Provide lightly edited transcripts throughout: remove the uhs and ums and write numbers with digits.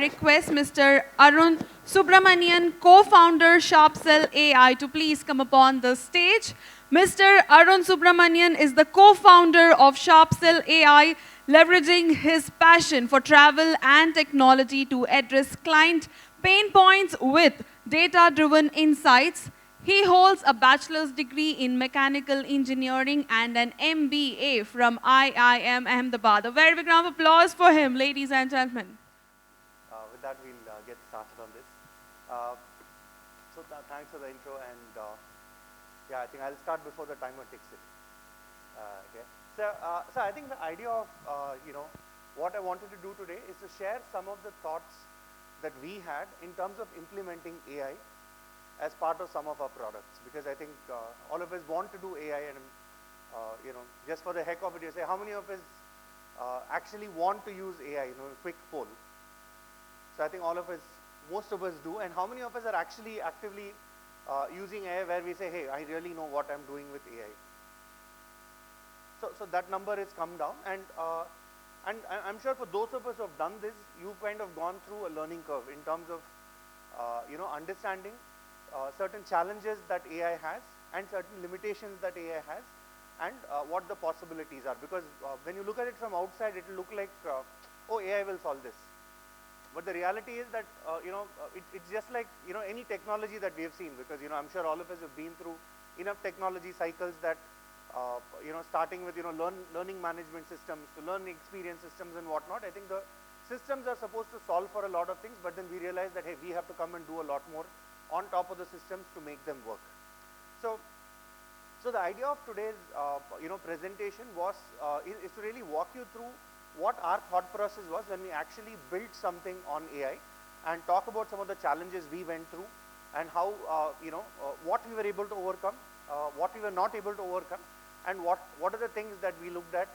Request Mr. Arun Subramanian, co-founder Sharpcell AI, to please come upon the stage. Mr. Arun Subramanian is the co-founder of Sharpcell AI, leveraging his passion for travel and technology to address client pain points with data-driven insights. He holds a bachelor's degree in mechanical engineering and an MBA from IIM Ahmedabad. A very big round of applause for him, ladies and gentlemen. With that, we'll get started on this. Thanks for the intro, and yeah, I think I'll start before the timer ticks in. Okay. So I think the idea of what I wanted to do today is to share some of the thoughts that we had in terms of implementing AI as part of some of our products, because I think all of us want to do AI, and just for the heck of it, you say how many of us actually want to use AI? Quick poll. So I think all of us, most of us do, and how many of us are actually actively using AI where we say, hey, I really know what I'm doing with AI. So that number has come down, and I'm sure for those of us who have done this, you've kind of gone through a learning curve in terms of understanding certain challenges that AI has and certain limitations that AI has, and what the possibilities are. Because when you look at it from outside, it will look like, oh, AI will solve this. But the reality is that, it's just like, any technology that we have seen, because, I'm sure all of us have been through enough technology cycles that, starting with, learning management systems to learning experience systems and whatnot. I think the systems are supposed to solve for a lot of things, but then we realize that, hey, we have to come and do a lot more on top of the systems to make them work. So the idea of today's, presentation was, is to really walk you through what our thought process was when we actually built something on AI, and talk about some of the challenges we went through, and how, what we were able to overcome, what we were not able to overcome, and what are the things that we looked at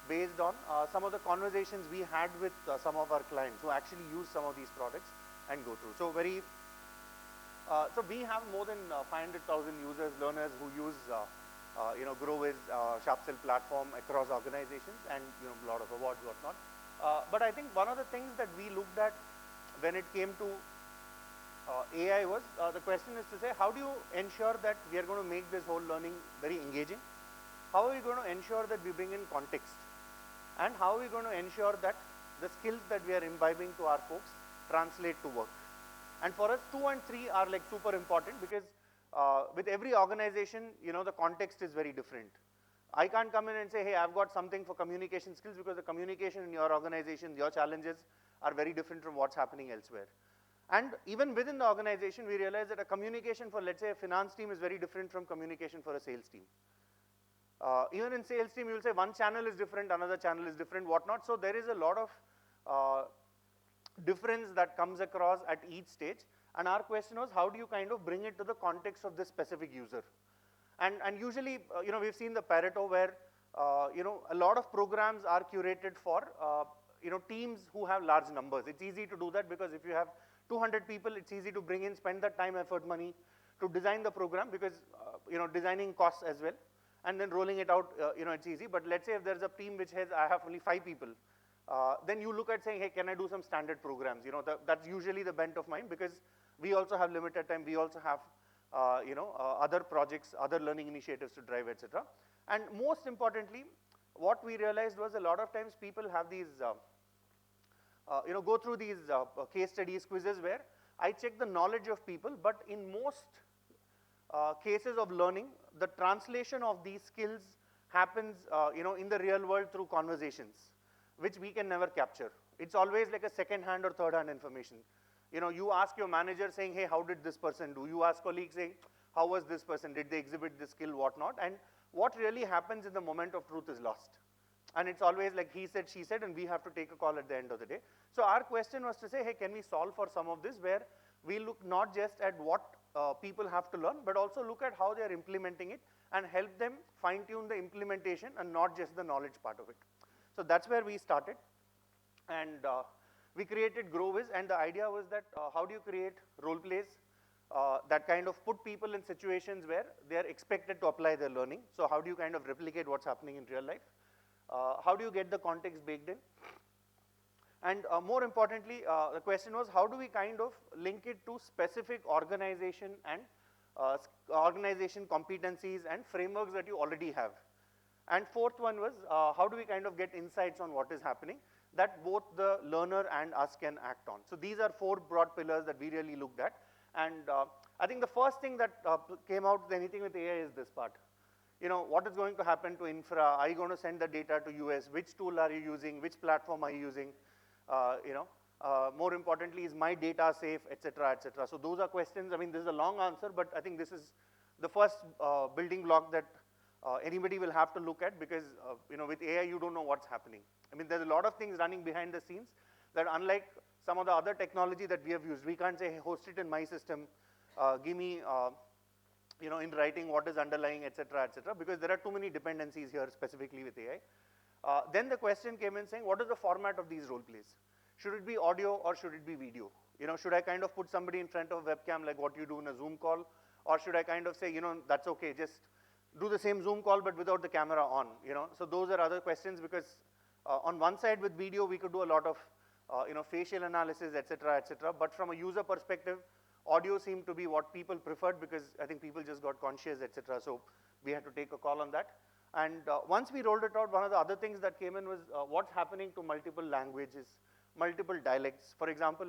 based on some of the conversations we had with some of our clients who actually use some of these products and go through. So so we have more than 500,000 users, learners who use Growiz, Sharpcell platform across organizations, and a lot of awards, whatnot. But I think one of the things that we looked at when it came to AI was, the question is to say, how do you ensure that we are going to make this whole learning very engaging? How are we going to ensure that we bring in context? And how are we going to ensure that the skills that we are imbibing to our folks translate to work? And for us, 2 and 3 are like super important, because with every organization, the context is very different. I can't come in and say, hey, I've got something for communication skills, because the communication in your organization, your challenges are very different from what's happening elsewhere. And even within the organization, we realize that a communication for, let's say, a finance team is very different from communication for a sales team. Even in sales team, you'll say one channel is different, another channel is different, whatnot. So there is a lot of difference that comes across at each stage. And our question was, how do you kind of bring it to the context of this specific user? And usually, we've seen the Pareto where, a lot of programs are curated for, teams who have large numbers. It's easy to do that, because if you have 200 people, it's easy to bring in, spend that time, effort, money to design the program, because, designing costs as well. And then rolling it out, it's easy. But let's say if there's a team which has, I have only 5 people, then you look at saying, hey, can I do some standard programs? That's usually the bent of mine, because we also have limited time. We also have, other projects, other learning initiatives to drive, etc. And most importantly, what we realized was a lot of times people have these, go through these case studies, quizzes, where I check the knowledge of people, but in most cases of learning, the translation of these skills happens, in the real world through conversations, which we can never capture. It's always like a second-hand or third-hand information. You ask your manager saying, hey, how did this person do? You ask colleagues saying, how was this person? Did they exhibit this skill, whatnot? And what really happens in the moment of truth is lost. And it's always like he said, she said, and we have to take a call at the end of the day. So our question was to say, hey, can we solve for some of this, where we look not just at what people have to learn, but also look at how they're implementing it and help them fine-tune the implementation and not just the knowledge part of it. So that's where we started. And we created Growiz, and the idea was that how do you create role plays that kind of put people in situations where they are expected to apply their learning. So how do you kind of replicate what's happening in real life? How do you get the context baked in? And more importantly, the question was how do we kind of link it to specific organization and organization competencies and frameworks that you already have. And fourth one was how do we kind of get insights on what is happening that both the learner and us can act on. So these are four broad pillars that we really looked at. And I think the first thing that came out with anything with AI is this part. You know, what is going to happen to infra? Are you going to send the data to US? Which tool are you using? Which platform are you using? More importantly, is my data safe, et cetera, et cetera. So those are questions. I mean, this is a long answer, but I think this is the first building block that anybody will have to look at because, with AI, you don't know what's happening. I mean, there's a lot of things running behind the scenes that unlike some of the other technology that we have used, we can't say, hey, host it in my system, give me, in writing what is underlying, et cetera, because there are too many dependencies here specifically with AI. Then the question came in saying, what is the format of these role plays? Should it be audio or should it be video? Should I kind of put somebody in front of a webcam like what you do in a Zoom call? Or should I kind of say, that's okay, just do the same Zoom call but without the camera on, So those are other questions because on one side with video, we could do a lot of, facial analysis, et cetera, but from a user perspective, audio seemed to be what people preferred because I think people just got conscious, et cetera. So we had to take a call on that. And once we rolled it out, one of the other things that came in was what's happening to multiple languages, multiple dialects. For example,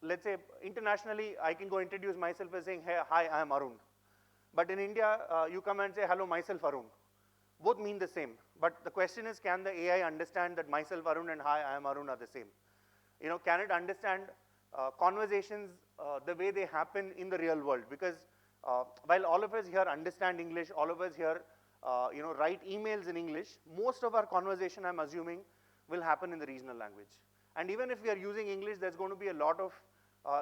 let's say internationally, I can go introduce myself as saying, hey, hi, I am Arun. But in India, you come and say, hello, myself, Arun. Both mean the same. But the question is, can the AI understand that myself, Arun, and hi, I am Arun are the same? Can it understand conversations the way they happen in the real world? Because while all of us here understand English, all of us here write emails in English, most of our conversation, I'm assuming, will happen in the regional language. And even if we are using English, there's going to be a lot of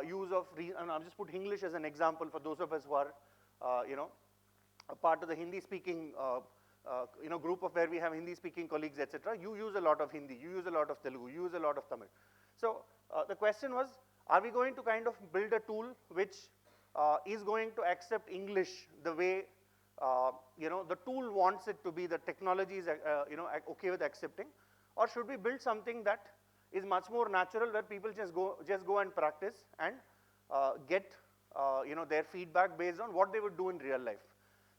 use of, and I'll just put English as an example for those of us who are, a part of the Hindi-speaking group of where we have Hindi-speaking colleagues, etc. You use a lot of Hindi, you use a lot of Telugu, you use a lot of Tamil. So the question was, are we going to kind of build a tool which is going to accept English the way the tool wants it to be, the technology is okay with accepting, or should we build something that is much more natural where people just go and practice and get their feedback based on what they would do in real life.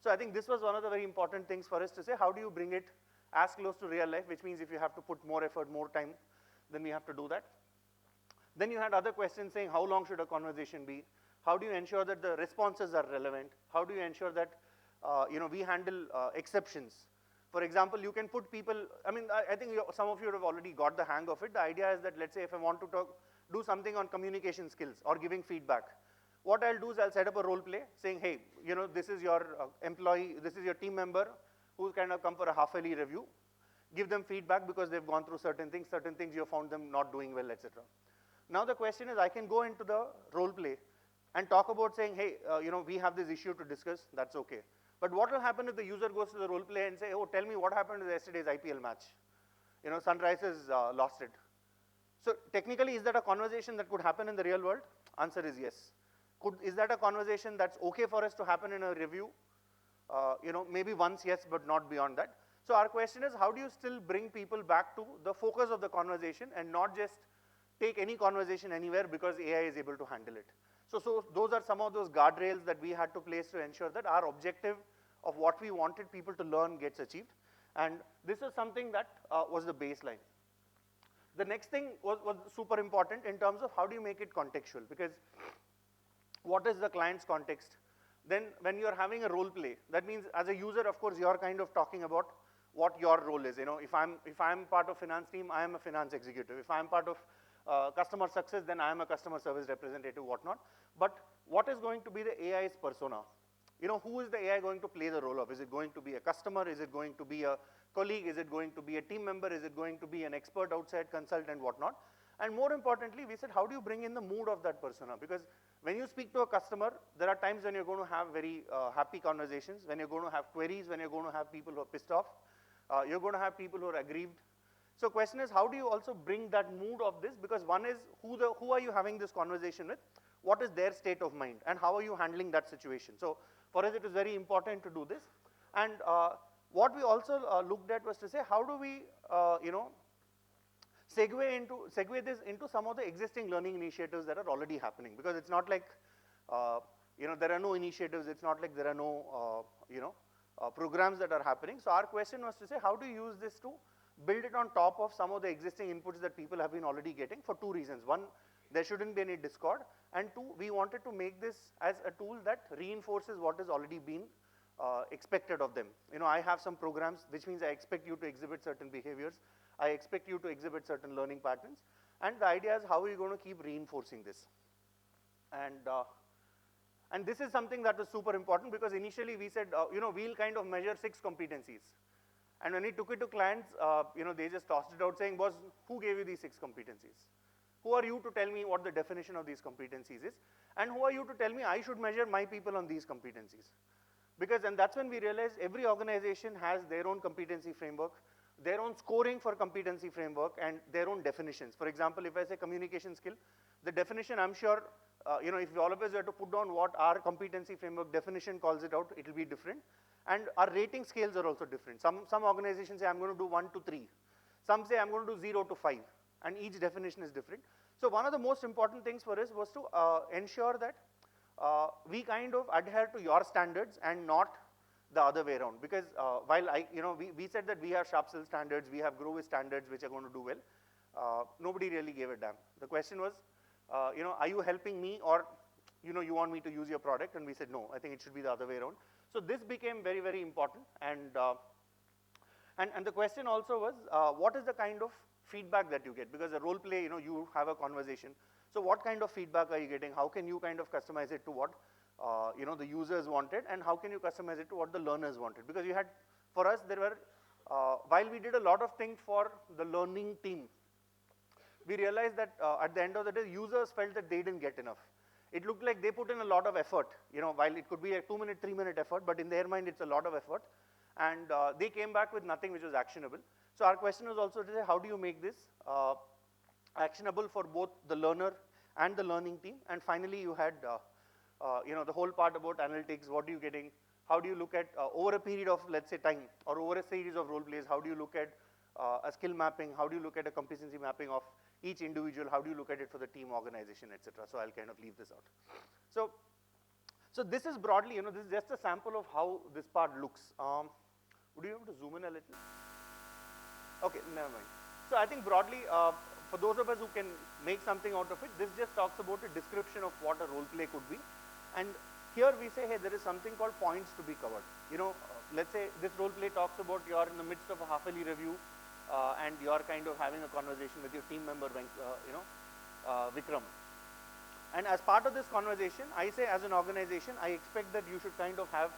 So I think this was one of the very important things for us to say, how do you bring it as close to real life, which means if you have to put more effort, more time, then we have to do that. Then you had other questions saying, how long should a conversation be? How do you ensure that the responses are relevant? How do you ensure that we handle exceptions? For example, you can put people, I think some of you have already got the hang of it. The idea is that, let's say if I want to do something on communication skills or giving feedback, what I'll do is I'll set up a role play saying, hey, this is your employee, this is your team member who's kind of come for a half-yearly review. Give them feedback because they've gone through certain things you found them not doing well, etc. Now the question is, I can go into the role play and talk about saying, hey, we have this issue to discuss, that's okay. But what will happen if the user goes to the role play and say, oh, tell me what happened to yesterday's IPL match? Sunrisers lost it. So technically, is that a conversation that could happen in the real world? Answer is yes. Is that a conversation that's okay for us to happen in a review? Maybe once, yes, but not beyond that. So our question is, how do you still bring people back to the focus of the conversation and not just take any conversation anywhere because AI is able to handle it? So those are some of those guardrails that we had to place to ensure that our objective of what we wanted people to learn gets achieved. And this is something that was the baseline. The next thing was super important in terms of how do you make it contextual, because what is the client's context? Then when you're having a role play, that means as a user, of course, you're kind of talking about what your role is. If I'm part of finance team, I am a finance executive. If I'm part of customer success, then I am a customer service representative, whatnot. But what is going to be the AI's persona? Who is the AI going to play the role of? Is it going to be a customer? Is it going to be a colleague? Is it going to be a team member? Is it going to be an expert outside consultant, whatnot? And more importantly, we said, how do you bring in the mood of that persona? Because when you speak to a customer, there are times when you're going to have very happy conversations, when you're going to have queries, when you're going to have people who are pissed off, you're going to have people who are aggrieved. So question is, how do you also bring that mood of this? Because one is, who are you having this conversation with? What is their state of mind? And how are you handling that situation? So for us, it is very important to do this. And what we also looked at was to say, how do we, segue this into some of the existing learning initiatives that are already happening, because it's not like, there are no initiatives, it's not like there are no, programs that are happening. So our question was to say, how do you use this to build it on top of some of the existing inputs that people have been already getting, for two reasons. One, there shouldn't be any discord, and two, we wanted to make this as a tool that reinforces what has already been expected of them. I have some programs, which means I expect you to exhibit certain behaviors, I expect you to exhibit certain learning patterns, and the idea is how are you going to keep reinforcing this. And this is something that was super important, because initially we said, we'll kind of measure 6 competencies. And when we took it to clients, they just tossed it out saying, boss, who gave you these 6 competencies? Who are you to tell me what the definition of these competencies is? And who are you to tell me I should measure my people on these competencies? And that's when we realized every organization has their own competency framework, their own scoring for competency framework, and their own definitions. For example, if I say communication skill, the definition, I'm sure, if all of us were to put down what our competency framework definition calls it out, it will be different. And our rating scales are also different. Some organizations say, I'm going to do 1 to 3. Some say, I'm going to do 0 to 5. And each definition is different. So one of the most important things for us was to ensure that we kind of adhere to your standards and not the other way around. Because while we said that we have Sharpsell standards, we have Growiz standards, which are going to do well, nobody really gave a damn. The question was, are you helping me, or you want me to use your product? And we said, no, I think it should be the other way around. So this became very, very important. And the question also was, what is the kind of feedback that you get? Because a role play, you have a conversation. So what kind of feedback are you getting? How can you kind of customize it to what the users wanted, and how can you customize it to what the learners wanted? Because you had, for us, there were, while we did a lot of things for the learning team, we realized that at the end of the day, users felt that they didn't get enough. It looked like they put in a lot of effort, while it could be a 2-minute, 3-minute effort, but in their mind, it's a lot of effort. And they came back with nothing which was actionable. So our question was also to say, how do you make this actionable for both the learner and the learning team? And finally, you had, the whole part about analytics. What are you getting? How do you look at, over a period of, let's say, time, or over a series of role plays, how do you look at a skill mapping? How do you look at a competency mapping of each individual? How do you look at it for the team, organization, etc.? So I'll kind of leave this out. So this is broadly, this is just a sample of how this part looks. Would you be able to zoom in a little? Okay, never mind. So I think broadly, for those of us who can make something out of it, this just talks about a description of what a role play could be. And here we say, hey, there is something called points to be covered. Let's say this role play talks about you're in the midst of a half-yearly review, and you're kind of having a conversation with your team member, Vikram. And as part of this conversation, I say as an organization, I expect that you should kind of have,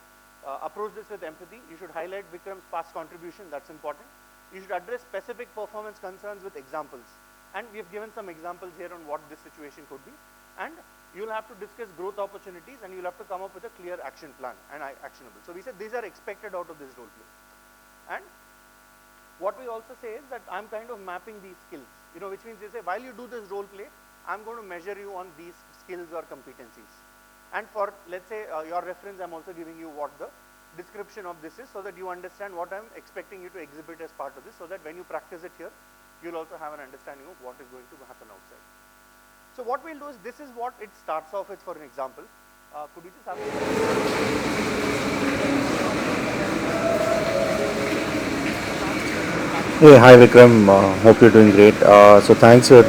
approach this with empathy. You should highlight Vikram's past contribution, that's important. You should address specific performance concerns with examples. And we have given some examples here on what this situation could be. And you'll have to discuss growth opportunities, and you'll have to come up with a clear action plan and actionable. So we said these are expected out of this role play. And what we also say is that I'm kind of mapping these skills, which means they say, while you do this role play, I'm going to measure you on these skills or competencies. And for, let's say, your reference, I'm also giving you what the description of this is, so that you understand what I'm expecting you to exhibit as part of this, so that when you practice it here, you'll also have an understanding of what is going to happen outside. So what we'll do is, this is what it starts off with for an example. Could we just have Hey, hi Vikram. Hope you're doing great. So thanks for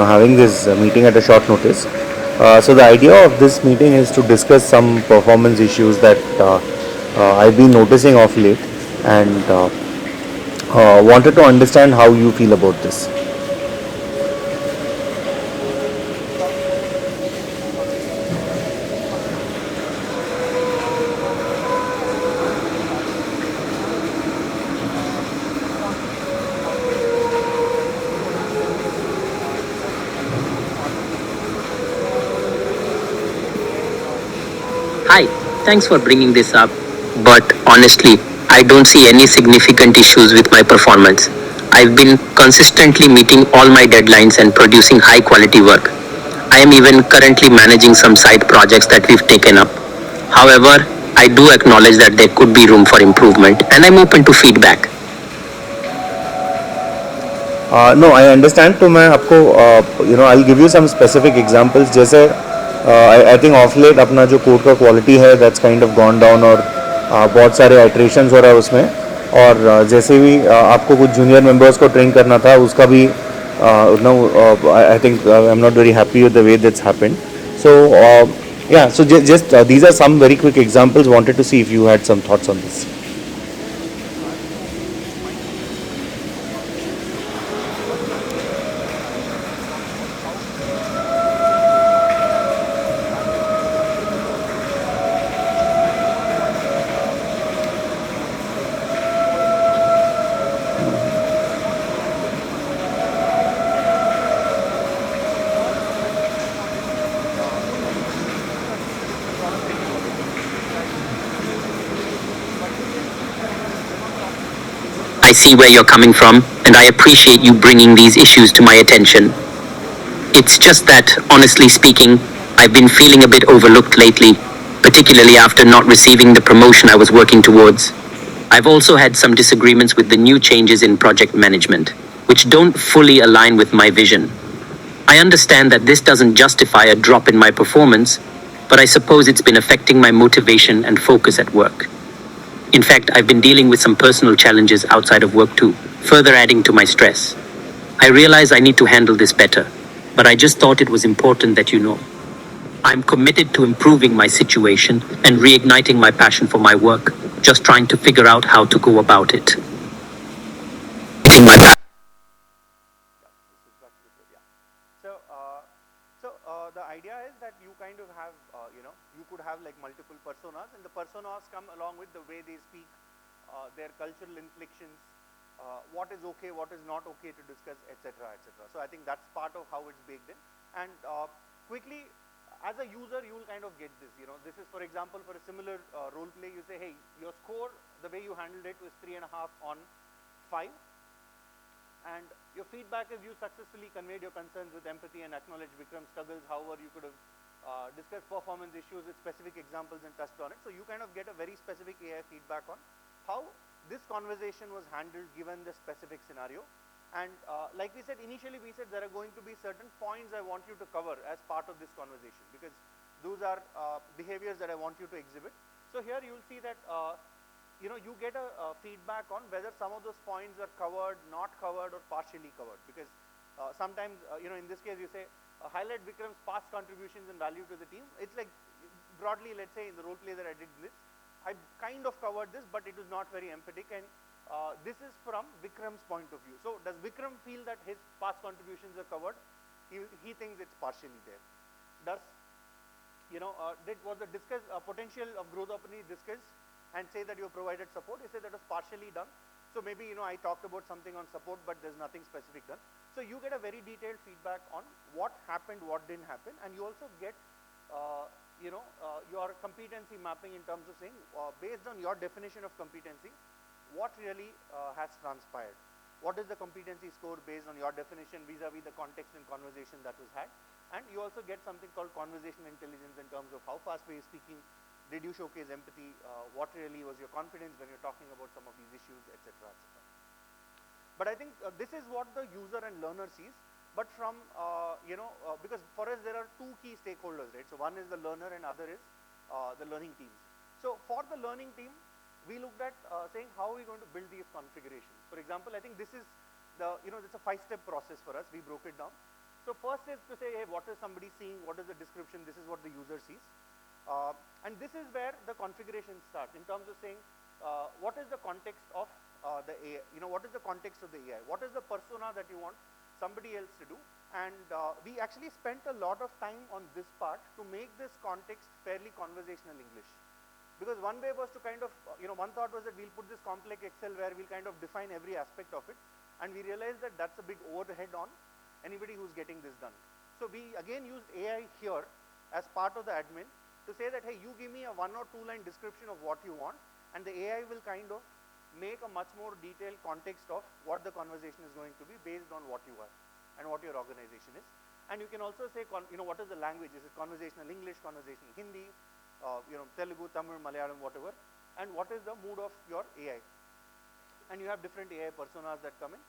having this meeting at a short notice. So the idea of this meeting is to discuss some performance issues that I've been noticing of late, and wanted to understand how you feel about this. Hi, thanks for bringing this up, but honestly, I don't see any significant issues with my performance. I've been consistently meeting all my deadlines and producing high quality work. I am even currently managing some side projects that we've taken up. However, I do acknowledge that there could be room for improvement, and I'm open to feedback. No, I understand. तो मैं आपको I'll give you some specific examples. जैसे I think off late अपना जो code का quality है that's kind of gone down और बहुत सारे iterations हो रहा है उसमें और जैसे भी आपको कुछ junior members को train करना था उसका भी I think I'm not very happy with the way that's happened. So yeah, so just these are some very quick examples. Wanted to see if you had some thoughts on this. I see where you're coming from, and I appreciate you bringing these issues to my attention. It's just that, honestly speaking, I've been feeling a bit overlooked lately, particularly after not receiving the promotion I was working towards. I've also had some disagreements with the new changes in project management, which don't fully align with my vision. I understand that this doesn't justify a drop in my performance, but I suppose it's been affecting my motivation and focus at work. In fact, I've been dealing with some personal challenges outside of work too, further adding to my stress. I realize I need to handle this better, but I just thought it was important that you know. I'm committed to improving my situation and reigniting my passion for my work, just trying to figure out how to go about it. The idea is that you kind of have, you could have like multiple personas, and the personas come along with the way they speak, their cultural inflections, what is okay, what is not okay to discuss, etc., etc. So I think that's part of how it's baked in. And quickly, as a user, you will kind of get this. This is, for example, for a similar role play, you say, hey, your score, the way you handled it was 3.5 on 5. And your feedback is you successfully conveyed your concerns with empathy and acknowledged Vikram's struggles. However, you could have discussed performance issues with specific examples and touched on it. So you kind of get a very specific AI feedback on how this conversation was handled given the specific scenario. And like we said, initially we said there are going to be certain points I want you to cover as part of this conversation, because those are behaviors that I want you to exhibit. So here you will see that you get a feedback on whether some of those points are covered, not covered, or partially covered. Because sometimes, in this case, you say, highlight Vikram's past contributions and value to the team. It's like, broadly, let's say, in the role play that I did this, I kind of covered this, but it was not very emphatic. And this is from Vikram's point of view. So does Vikram feel that his past contributions are covered? He thinks it's partially there. Does, was the potential of growth opportunity discussed? And say that you provided support, you say that was partially done. So maybe, I talked about something on support, but there's nothing specific done. So you get a very detailed feedback on what happened, what didn't happen, and you also get, your competency mapping in terms of saying, based on your definition of competency, what really has transpired. What is the competency score based on your definition vis-a-vis the context and conversation that was had. And you also get something called conversational intelligence in terms of how fast were you speaking, did you showcase empathy, what really was your confidence when you're talking about some of these issues, etc., etc. But I think this is what the user and learner sees. But from, because for us there are two key stakeholders, right? So one is the learner and other is the learning teams. So for the learning team, we looked at saying how are we going to build these configurations. For example, I think this is it's a 5-step process for us. We broke it down. So first is to say, hey, what is somebody seeing? What is the description? This is what the user sees. And this is where the configuration starts in terms of saying, what is the context of the AI? What is the context of the AI? What is the persona that you want somebody else to do? And we actually spent a lot of time on this part to make this context fairly conversational English. Because one way was to kind of, one thought was that we'll put this complex Excel where we'll kind of define every aspect of it. And we realized that that's a big overhead on anybody who's getting this done. So we again used AI here as part of the admin to say that, hey, you give me a 1 or 2 line description of what you want, and the AI will kind of make a much more detailed context of what the conversation is going to be based on what you are and what your organization is. And you can also say, what is the language? Is it conversational English, conversational Hindi, Telugu, Tamil, Malayalam, whatever, and what is the mood of your AI. And you have different AI personas that come in.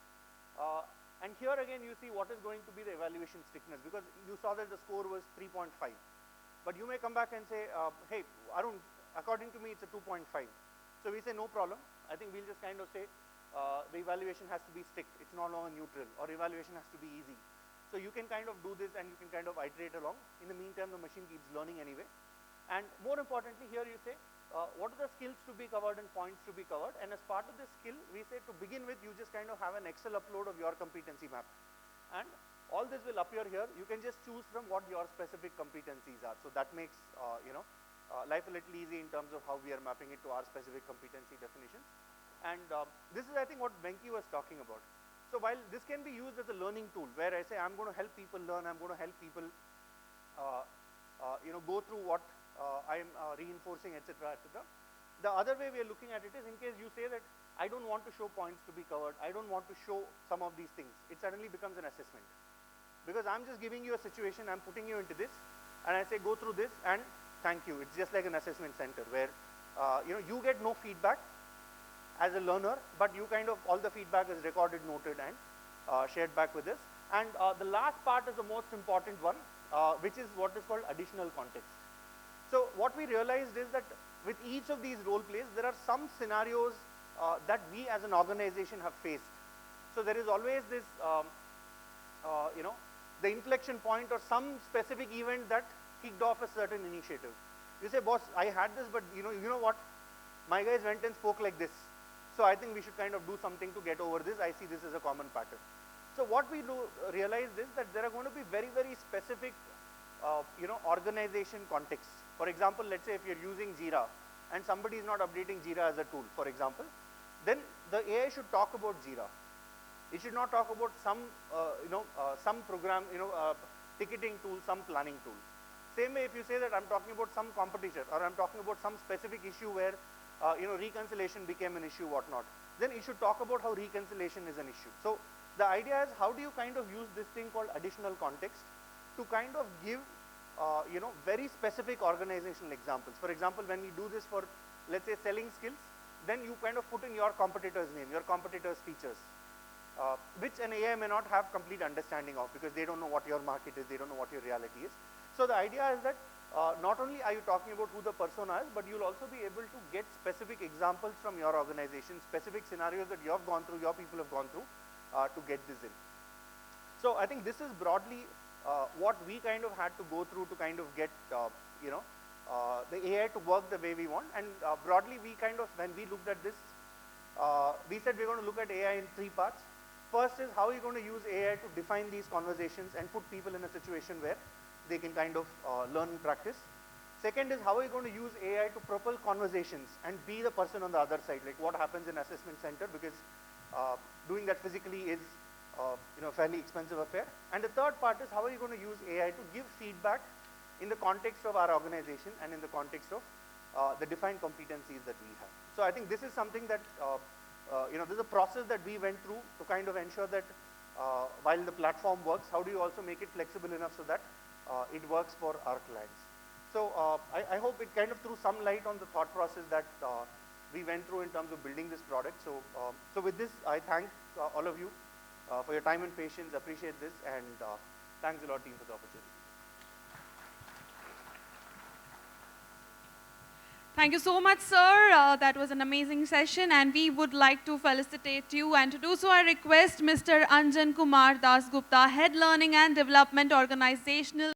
And here again you see what is going to be the evaluation strictness, because you saw that the score was 3.5. But you may come back and say, hey, Arun, according to me it's a 2.5. So we say no problem. I think we'll just kind of say the evaluation has to be strict. It's no longer neutral, or evaluation has to be easy. So you can kind of do this and you can kind of iterate along. In the meantime, the machine keeps learning anyway. And more importantly, here you say, what are the skills to be covered and points to be covered, and as part of this skill, we say to begin with, you just kind of have an Excel upload of your competency map. And all this will appear here. You can just choose from what your specific competencies are. So that makes, life a little easy in terms of how we are mapping it to our specific competency definitions. And this is, I think, what Venki was talking about. So while this can be used as a learning tool, where I say, I'm going to help people learn, I'm going to help people, go through what I am reinforcing, etc., etc. The other way we are looking at it is, in case you say that I don't want to show points to be covered, I don't want to show some of these things, it suddenly becomes an assessment. Because I'm just giving you a situation, I'm putting you into this, and I say go through this and thank you. It's just like an assessment center where you get no feedback as a learner, but you kind of, all the feedback is recorded, noted, and shared back with us. And the last part is the most important one, which is what is called additional context. So what we realized is that with each of these role plays, there are some scenarios that we as an organization have faced. So there is always this, the inflection point or some specific event that kicked off a certain initiative. You say, boss, I had this, but you know what? My guys went and spoke like this. So I think we should kind of do something to get over this. I see this as a common pattern. So what we realized is that there are going to be very, very specific, organization contexts. For example, let's say if you're using Jira and somebody is not updating Jira as a tool, for example, then the AI should talk about Jira. It should not talk about some, some program, ticketing tool, some planning tool. Same way if you say that I'm talking about some competitor or I'm talking about some specific issue where, reconciliation became an issue, whatnot, then it should talk about how reconciliation is an issue. So the idea is, how do you kind of use this thing called additional context to kind of give very specific organizational examples. For example, when we do this for, let's say, selling skills, then you kind of put in your competitor's name, your competitor's features, which an AI may not have complete understanding of because they don't know what your market is, they don't know what your reality is. So the idea is that not only are you talking about who the persona is, but you'll also be able to get specific examples from your organization, specific scenarios that you have gone through, your people have gone through to get this in. So I think this is broadly what we kind of had to go through to kind of get, the AI to work the way we want. And broadly, we kind of, when we looked at this, we said we're going to look at AI in 3 parts. First is, how are you going to use AI to define these conversations and put people in a situation where they can kind of learn and practice. Second is, how are you going to use AI to propel conversations and be the person on the other side, like what happens in assessment center, because doing that physically is a fairly expensive affair. And the third part is, how are you going to use AI to give feedback in the context of our organization and in the context of the defined competencies that we have. So I think this is something that, this is a process that we went through to kind of ensure that while the platform works, how do you also make it flexible enough so that it works for our clients. So I hope it kind of threw some light on the thought process that we went through in terms of building this product. So, so with this, I thank all of you for your time and patience, appreciate this, and thanks a lot, team, for the opportunity. Thank you so much, sir. That was an amazing session, and we would like to felicitate you. And to do so, I request Mr. Anjan Kumar Das Gupta, Head Learning and Development, Organizational